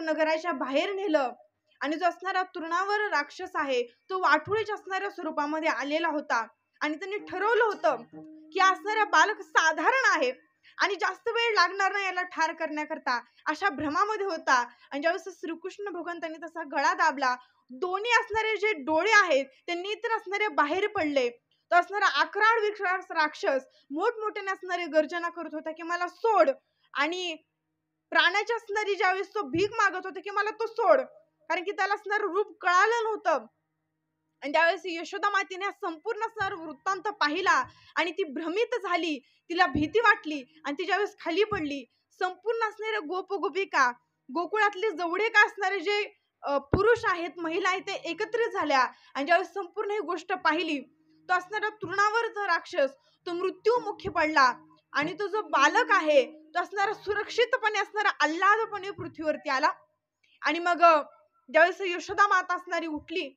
नगराच्या बाहेर नेलं आणि जो असणारा तृणावर राक्षस आहे तो वाटोळीच्या असणाऱ्या स्वरूपामध्ये आलेला होता आणि त्यांनी ठरवलं होतं की असणारा बालक साधारण आहे आणि जास्त वेळ लागणार नाही याला ठार करण्याकरता, अशा भ्रमामध्ये होता. आणि ज्यावेळेस श्रीकृष्ण भगवंतांनी तसा गळा दाबला, दोन्ही असणारे जे डोळे आहेत त्यांनी तर असणारे बाहेर पडले. तो असणारा आक्राळ विक्राळ राक्षस मोठमोठ्याने असणारे गर्जना करत होता की मला सोड, आणि प्राण्याची असणारी ज्यावेळेस तो भीक मागत होता की मला तो सोड, कारण की त्याला असणारं रूप कळालं नव्हतं. आणि त्यावेळेस यशोदा मातेने संपूर्ण असणारा वृत्तांत पाहिला आणि ती भ्रमित झाली, तिला भीती वाटली आणि ती ज्यावेळेस खाली पडली, संपूर्ण असणारे गोपिका, गोकुळातले जेवढे का असणारे जे पुरुष आहेत, महिला आहेत, ते एकत्रित झाल्या आणि ज्यावेळेस संपूर्ण ही गोष्ट पाहिली, तो असणारा तृणावर राक्षस तो मृत्यूमुखी पडला आणि तो जो बालक आहे तो असणारा सुरक्षितपणे असणारा आल्हादपणे पृथ्वीवरती आला. आणि मग ज्यावेळेस यशोदा माता असणारी उठली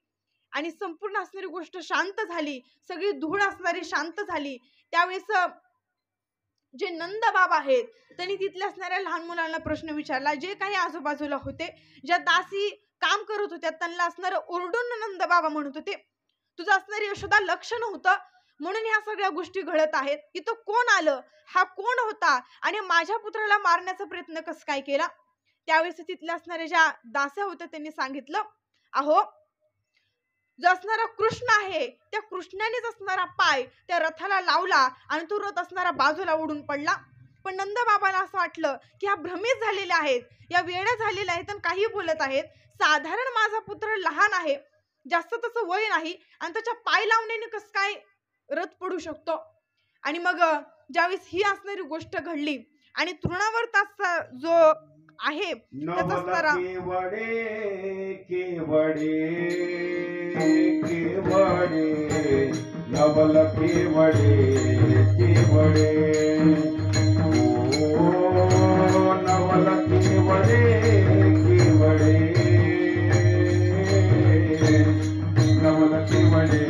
आणि संपूर्ण असणारी गोष्ट शांत झाली, सगळी धूळ असणारी शांत झाली, त्यावेळेस जे नंद बाबा आहेत त्यांनी तिथल्या असणाऱ्या लहान मुलांना प्रश्न विचारला. जे काही आजूबाजूला होते, ज्या दासी काम करत होत्या, त्यांना असणारं ओरडून नंद बाबा म्हणत होते, तुझं असणारी यशोदा लक्ष नव्हतं म्हणून ह्या सगळ्या गोष्टी घडत आहेत. इथं कोण आलं, हा कोण होता आणि माझ्या पुत्राला मारण्याचा प्रयत्न कसं काय केला? त्यावेळेस तिथल्या असणाऱ्या ज्या दास्या होत्या त्यांनी सांगितलं, अहो जो असणारा कृष्ण आहे त्या कृष्णानेच असणारा पाय त्या रथाला लावला आणि तो रथ असणारा बाजूला उडून पडला. पण नंद बाबाला असं वाटलं की हा भ्रमित झालेले आहेत, या वेड्या झालेल्या आहेत आणि काही बोलत आहेत. साधारण माझा पुत्र लहान आहे, जास्त त्याचं वय नाही आणि त्याच्या पाय लावण्याने कसं काय रथ पडू शकतो? आणि मग ज्यावेळेस ही असणारी गोष्ट घडली आणि तृणावर त्याचा जो आहे त्याचा असणारा नवल केवड़े केवड़े ओ नवल केवड़े केवड़े नवल केवड़े केवड़े ओ नवल केवड़े केवड़े नवल केवड़े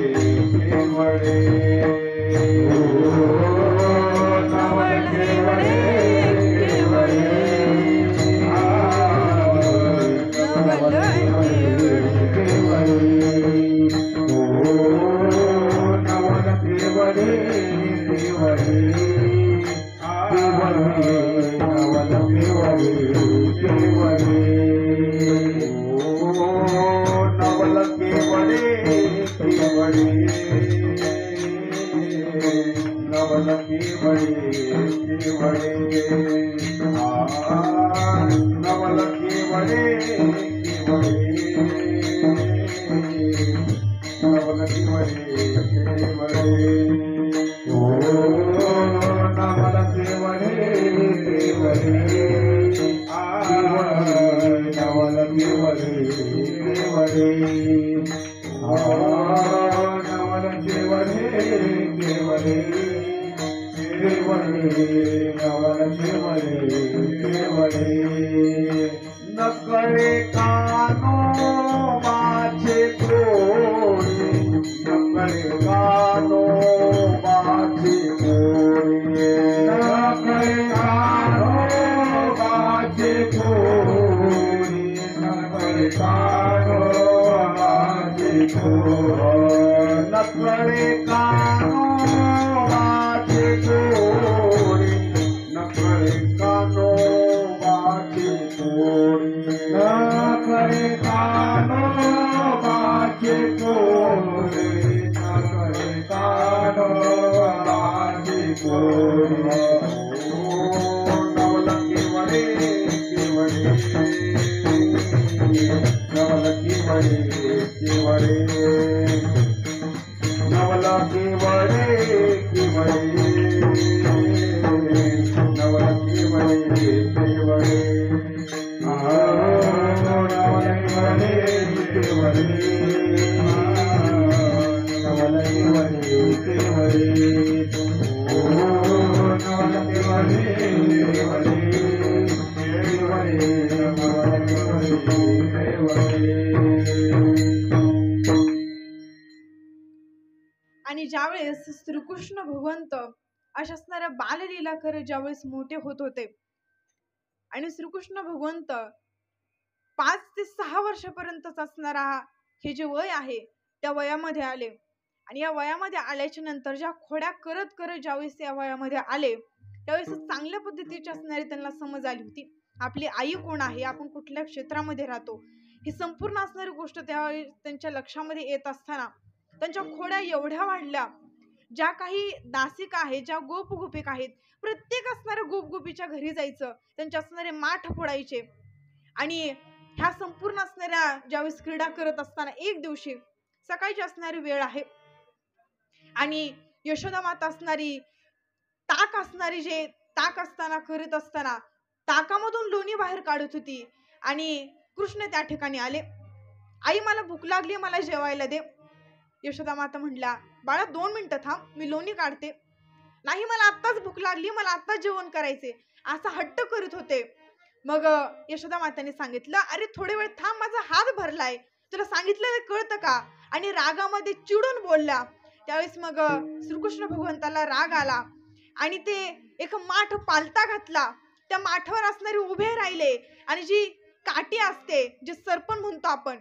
नकरे कानो माझे गोरे नकरे कानो माझे गोरे नकरे कानो माझे गोरे नकरे कानो माझे गोरे नकरे कानो माझे गोरे नकरे कानो माझे गोरे नकरे कानो माझे गोरे नकरे कानो माझे गोरे नवल केवड़े केवड़े नवल केवड़े केवड़े नवल केवड़े केवड़े नवल केवड़े केवड़े नवल केवड़े केवड़े नवल केवड़े केवड़े ओ नवल केवड़े केवड़े केवड़े नवल केवड़े केवड़े। आणि ज्यावेळेस श्रीकृष्ण भगवंत अशा असणाऱ्या बाललीला करत ज्यावेळेस मोठे होत होते आणि श्रीकृष्ण भगवंत 5 ते 6 वर्षापर्यंतच असणारा हे जे वय आहे त्या वयामध्ये आले. आणि या वयामध्ये आल्याच्या नंतर ज्या खोड्या करत करत ज्यावेळेस या वयामध्ये आले त्यावेळेस चांगल्या पद्धतीची असणारी त्यांना समज आली होती. आपली आई कोण आहे, आपण कुठल्या क्षेत्रामध्ये राहतो, ही संपूर्ण असणारी गोष्ट त्यावेळी त्यांच्या लक्षामध्ये येत असताना त्यांच्या खोड्या एवढ्या वाढल्या. ज्या काही दासिका आहेत, ज्या गोपगोपिका आहेत, प्रत्येक असणाऱ्या गोपगोपीच्या घरी जायचं, त्यांचे असणारे माठ फोडायचे. आणि ह्या संपूर्ण असणाऱ्या ज्यावेळेस क्रीडा करत असताना एक दिवशी सकाळची असणारी वेळ आहे आणि यशोदा माता असणारी ताक असताना करत असताना ताकामधून लोणी बाहेर काढत होती आणि कृष्ण त्या ठिकाणी आले. आई मला भूक लागली, मला जेवायला दे. यशोदा माता म्हणल्या, बाळा 2 मिनिटं थांब, मी लोणी काढते. नाही, मला आत्ताच भूक लागली, मला आत्ताच जेवण करायचे, असा हट्ट करीत होते. मग यशोदा माताने सांगितलं, अरे थोडे वेळ थांब, माझा हात भरलाय, तुला सांगितलं कळतं का? आणि रागामध्ये चिडून बोलल्या. त्यावेळेस मग श्रीकृष्ण भगवंताला राग आला आणि ते एक माठ पालता घातला. त्या माठावर असणारे उभे राहिले आणि जी काठी असते, जे सरपण म्हणतो आपण,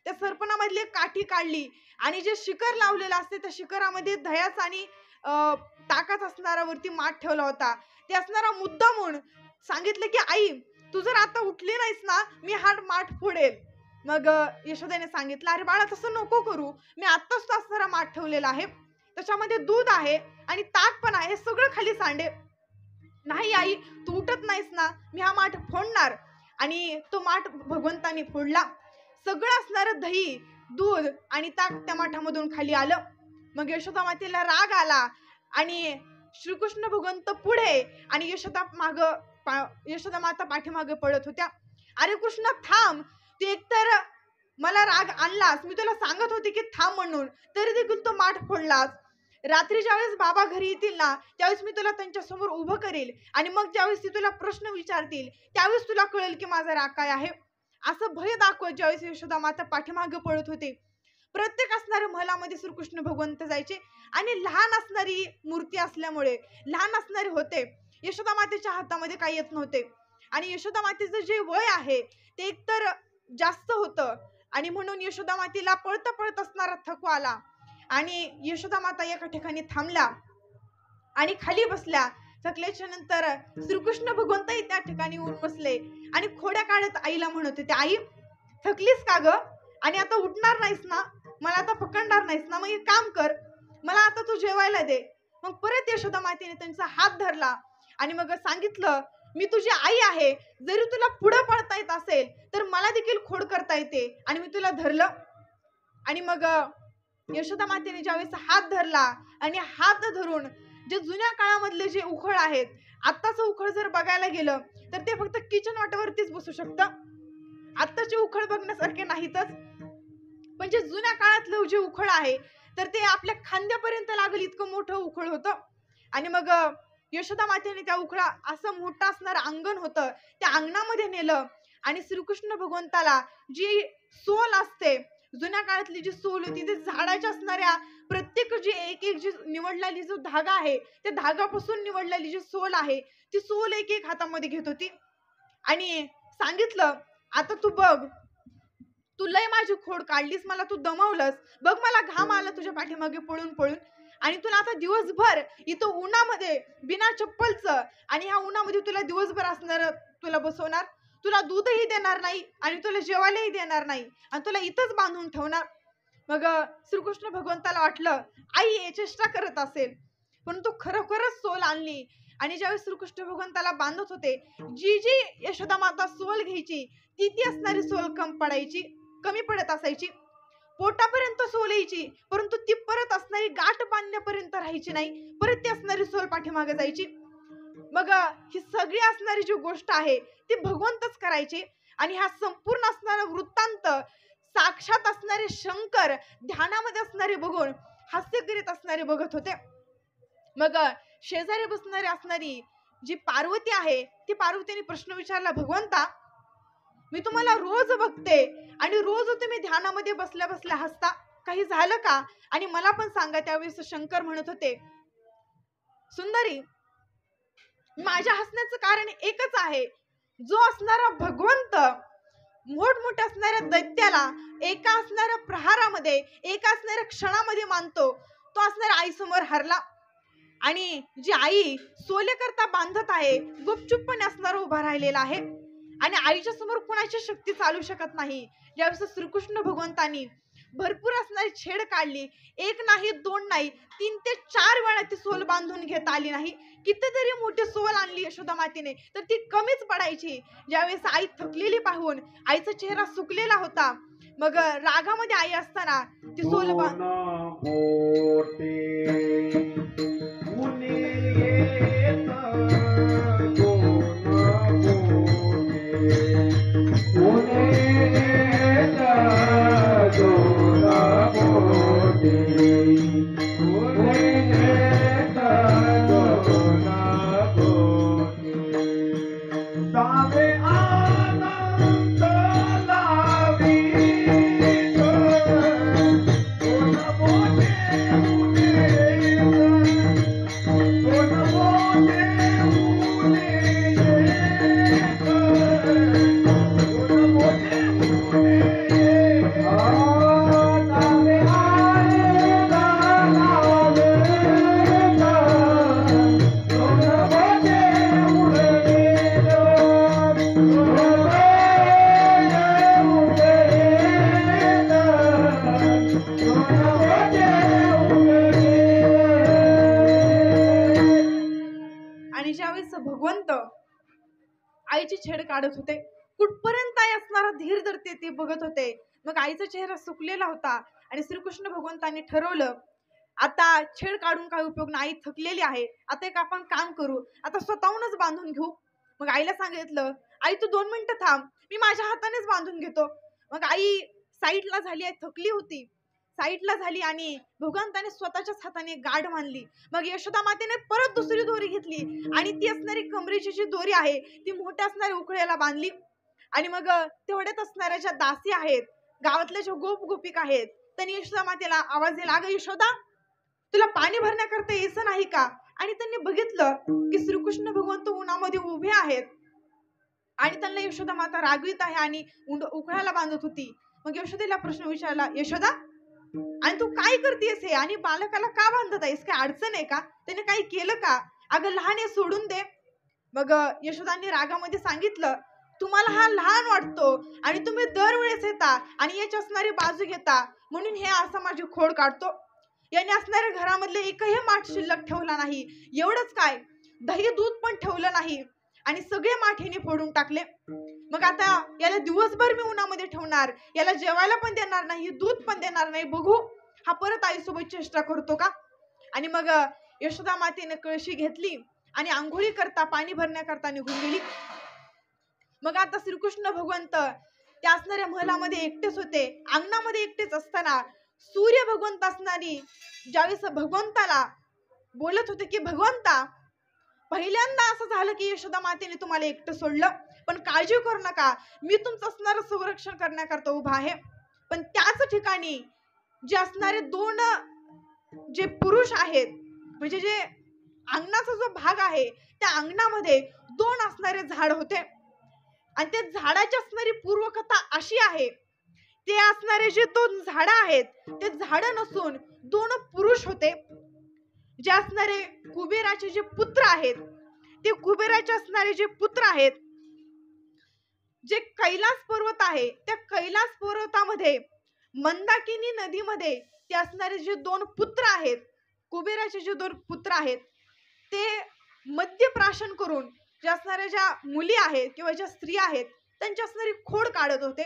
त्या सरपणामधली काठी काढली आणि जे शिखर लावलेलं असते त्या शिखरामध्ये दह्याचा आणि ताकाच असणारा वरती माठ ठेवला होता. ते असणारा मुद्दा म्हणून सांगितलं की आई तू जर आता उठली नाहीस ना, मी हा माठ फोडेल. मग यशोदाने सांगितलं, अरे बाळा तसं नको करू, मी आत्ताच तो असणारा माठ ठेवलेला आहे, त्याच्यामध्ये दूध आहे आणि ताक पण आहे, सगळं खाली सांडे. नाही आई, तू उठत नाहीस ना, मी हा माठ फोडणार. आणि तो माठ भगवंताने फोडला. सगळं असणारं दही, दूध आणि ताक त्या माठामधून खाली आलं. मग यशोदा मातेला राग आला आणि श्रीकृष्ण भगवंत पुढे आणि यशोदा माता पाठीमागे पळत होत्या. अरे कृष्ण थांब, तू एकतर मला राग आणलास, मी तुला सांगत होते की थांब म्हणून, तरी देखील तो माठ फोडलास. रात्री ज्यावेळेस बाबा घरी येतील ना, त्यावेळेस मी तुला त्यांच्या समोर उभं करेल आणि मग ज्यावेळेस ती तुला प्रश्न विचारतील त्यावेळेस तुला कळेल की माझा राग काय आहे. असं भय दाखवत ज्यावेळेस यशोदा माता पाठीमागे पळत होते, प्रत्येक असणाऱ्या महलामध्ये श्रीकृष्ण भगवंत जायचे आणि लहान असणारी मूर्ती असल्यामुळे लहान असणारे होते, यशोदा मातेच्या हातामध्ये काही येत नव्हते. आणि यशोदा मातेचं जे वय आहे ते एकतर जास्त होतं आणि म्हणून यशोदा मातेला पळता पळत असणारा थकवा आला आणि यशोदा माता एका ठिकाणी थांबल्या आणि खाली बसल्या. थकल्याच्या नंतर श्रीकृष्ण भगवंतही त्या ठिकाणी येऊन बसले आणि खोड्या काढत आईला म्हणत होते, आई थकलीस का ग? आणि आता उठणार नाहीस ना, मला आता पकडणार नाहीस ना, मग एक काम कर, मला आता तू जेवायला दे. मग परत यशोदा मातेने त्यांचा हात धरला आणि मग सांगितलं, मी तुझी आई आहे, जरी तुला पुढे पळता येत असेल तर मला देखील खोड करता येते. आणि मी तुला धरलं. आणि मग यशोदा मातेने ज्यावेळेस हात धरला आणि हात धरून जे जुन्या काळामधले जे उखळ आहेत, आत्ताचं उखळ जर बघायला गेलं तर ते फक्त किचन वाट्यावरतीच बसू शकतं, आत्ताचे उखळ बघण्यासारखे नाहीतच. पण जे जुन्या काळातलं जे उखळ आहे तर ते आपल्या खांद्यापर्यंत लागेल इतकं मोठं उखळ होतं. आणि मग यशोदा मातेने त्या उखळा असं मोठं असणारं अंगण होतं, त्या अंगणामध्ये नेलं आणि श्रीकृष्ण भगवंताला जी सोल असते, जुन्या काळातली जी सोल होती, ते झाडाच्या असणाऱ्या प्रत्येक जी एक जी निवडलेली जो धागा आहे त्या धागापासून निवडलेली जी सोल आहे ती सोल एक एक हातामध्ये घेत होती आणि सांगितलं, आता तू बघ, तू लय माझी खोड काढलीस, मला तू दमवलंस, बघ मला घाम आला तुझ्या पाठीमागे पळून पळून, आणि तुला आता दिवसभर इथं उन्हामध्ये बिना चप्पलचं आणि ह्या उन्हामध्ये तुला दिवसभर असणार तुला बसवणार, तुला दूधही देणार नाही आणि तुला जेवायलाही देणार नाही आणि तुला इथंच बांधून ठेवणार. मग श्रीकृष्ण भगवंताला वाटलं आई चेष्टा करत असेल, परंतु खरोखरच सोल आणली आणि ज्यावेळेस श्रीकृष्ण भगवंताला बांधत होते, जी जी यशोदा माता सोल घ्यायची ती ती असणारी सोल कमी पडत असायची. पोटापर्यंत सोल यायची परंतु ती परत असणारी गाठ बांधण्यापर्यंत राहायची नाही, परत ती असणारी सोल पाठीमागे जायची. मग ही सगळी असणारी जी गोष्ट आहे ती भगवंतच करायचे आणि हा संपूर्ण असणारा वृत्तांत साक्षात असणारे शंकर ध्यानामध्ये असणारे बघून हास्य करीत असणारे बघत होते. मग शेजारी बसणारी असणारी जी पार्वती आहे ती पार्वतीने प्रश्न विचारला, भगवंता मी तुम्हाला रोज बघते आणि रोज तुम्ही ध्यानामध्ये बसल्या बसल्या हसता, काही झालं का? आणि मला पण सांगा. त्यावेळेस शंकर म्हणत होते, सुंदरी माझ्या हसण्याचं कारण एकच आहे, जो असणारा भगवंत मोठमोठ्या असणाऱ्या दैत्याला एका असणाऱ्या प्रहारामध्ये, एका असणाऱ्या क्षणामध्ये मानतो, तो असणाऱ्या आईसमोर हरला. आणि जी आई सोले करता बांधत आहे, गुपचूपपणे असणारा उभा राहिलेला आहे. आणि आईच्या समोर कुणाची शक्ती चालू शकत नाही. ज्यावेळेस श्रीकृष्ण भगवंतांनी भरपूर असणारी छेड काढली, एक नाही, दोन नाही, 3 ते 4 वेळा ती सोल बांधून घेता आली नाही. कितीतरी मोठी सोल आणली यशोदा मातेने, तर ती कमीच पडायची. ज्यावेळेस आई थकलेली पाहून आईचा चेहरा सुकलेला होता, मग रागामध्ये आई असताना ती सोल दोन बोटे ऊनी येत, दोन बोटे ऊनी येत, दोन बोटे ऊनी येत, दोन बोटे दावे आनंद लावीत, दोन बोटे ऊनी येत, दोन बोटे ऊनी येत, दोन बोटे ऊनी येत. दावे आनंद लावीत, दोन बोटे ऊनी येत, दोन बोटे ऊनी येत. आणि ज्यावेळेस भगवंत आईची छेड काढत होते, कुठपर्यंत आई असणारा धीर धरते ते बघत होते. मग आईचा चेहरा सुकलेला होता आणि श्रीकृष्ण भगवंतांनी ठरवलं, आता छेड काढून काही उपयोग नाही, आई थकलेली आहे. आता एक आपण काम करू, आता स्वतःहूनच बांधून घेऊ. मग आईला सांगितलं, आई तू 2 मिनिटं थांब, मी माझ्या हातानेच बांधून घेतो. मग आई साईडला झाली, आई थकली होती, साईडला झाली आणि भगवंताने स्वतःच्याच हाताने गाठ बांधली. मग यशोदा मातेने परत दुसरी दोरी घेतली आणि ती असणारी कमरेची जी दोरी आहे ती मोठ्या असणाऱ्या उखळ्याला बांधली. आणि मग तेवढ्यात असणाऱ्या ज्या दासी आहेत, गावातल्या ज्या गोप गोपिका आहेत, त्यांनी यशोदा मातेला आवाज दिला, अगं यशोदा, तुला पाणी भरण्याकरता यायचं नाही का? आणि त्यांनी बघितलं की श्रीकृष्ण भगवंत उन्हामध्ये उभे आहेत आणि त्यांना यशोदा माता रागवीत आहे आणि उखळ्याला बांधत होती. मग यशोदेला प्रश्न विचारला, यशोदा, आणि तू काय करतेस हे, आणि बालकाला का बांधत आहेस, काय अडचण आहे का, त्याने काही केलं का? अगं लहान आहे, सोडून दे. मग यशोदांनी रागामध्ये सांगितलं, तुम्हाला हा लहान वाटतो आणि तुम्ही दरवेळेस येता आणि याची असणारी बाजू घेता, म्हणून हे असं माझी खोड काढतो. याने असणाऱ्या घरामधले एकही माठ शिल्लक ठेवला नाही. एवढंच काय, दही दूध पण ठेवलं नाही आणि सगळे माठ याने फोडून टाकले. मग आता याला दिवसभर मी उन्हामध्ये ठेवणार, याला जेवायला पण देणार नाही, दूध पण देणार नाही, बघू हा परत आईसोबत चेष्टा करतो का? आणि मग यशोदा मातेने कळशी घेतली आणि आंघोळी करता, पाणी भरण्याकरता निघून गेली. मग आता श्रीकृष्ण भगवंत त्या असणाऱ्या महलामध्ये एकटेच होते. अंगणामध्ये एकटेच असताना सूर्य भगवंत असणारी ज्यावेळेस भगवंताला बोलत होते की, भगवंता, पहिल्यांदा असं झालं की यशोदा मातेने तुम्हाला एकटं सोडलं, पण काळजी करू नका, मी तुमचं असणारं संरक्षण करण्याकरता उभा आहे. पण त्याच ठिकाणी जे असणारे 2 जे पुरुष आहेत, म्हणजे जे अंगणाचा जो भाग आहे, त्या अंगणामध्ये 2 असणारे झाड होते आणि त्या झाडाची असणारी पूर्वकथा अशी आहे, ते असणारे जे 2 झाडं आहेत, ते झाडं नसून 2 पुरुष होते, जे असणारे कुबेराचे जे पुत्र आहेत, ते कुबेराचे असणारे जे पुत्र आहेत, जे कैलास पर्वत आहे, त्या कैलास पर्वतामध्ये मंदाकिनी नदीमध्ये ते असणारे जे 2 पुत्र आहेत, कुबेराचे जे 2 पुत्र आहेत, ते मद्यप्राशन करून ज्या असणाऱ्या ज्या मुली आहेत किंवा ज्या स्त्रिया आहेत, त्यांची असणारी खोड काढत होते.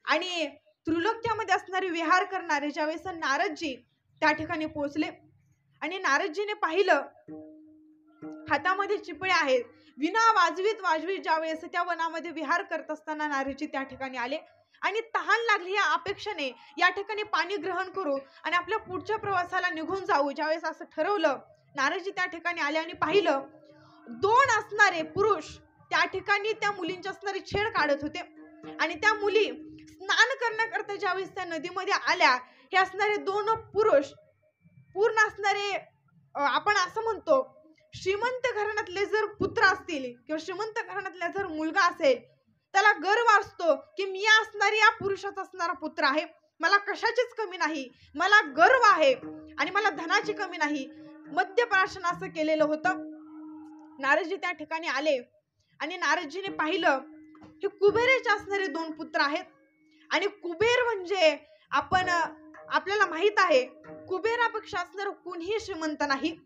आणि त्रिलोक्यामध्ये असणारे विहार करणारे ज्यावेळेस नारदजी त्या ठिकाणी पोहोचले आणि नारदजीने पाहिलं, हातामध्ये चिपळे आहेत, विना वाजवीत ज्यावेळेस त्या वनामध्ये विहार करत असताना नारदजी त्या ठिकाणी आले आणि तहान लागली या अपेक्षेने या ठिकाणी पाणी ग्रहण करू आणि आपल्या पुढच्या प्रवासाला निघून जाऊ. ज्यावेळेस असं ठरवलं, नारदजी त्या ठिकाणी आले आणि पाहिलं 2 असणारे पुरुष त्या ठिकाणी त्या मुलींची असणारी छेड काढत होते आणि त्या मुली स्नान करण्याकरता ज्यावेळेस त्या नदीमध्ये आल्या, हे असणारे 2 पुरुष पूर्ण असणारे आपण असं म्हणतो, श्रीमंत घराण्यातले जर पुत्र असतील किंवा श्रीमंत घराण्यातला जर मुलगा असेल त्याला गर्व असतो की मी असणारी या पुरुषाचा असणारा पुत्र आहे, मला कशाचीच कमी नाही, मला गर्व आहे आणि मला धनाची कमी नाही. मद्यप्राशन असं केलेलं होतं. नारदजी त्या ठिकाणी आले आणि नारदजीने पाहिलं की कुबेराचे असणारे 2 पुत्र आहेत. आणि कुबेर म्हणजे आपल्याला माहित आहे, कुबेरापेक्षा असणारं कोणीही श्रीमंत नाही.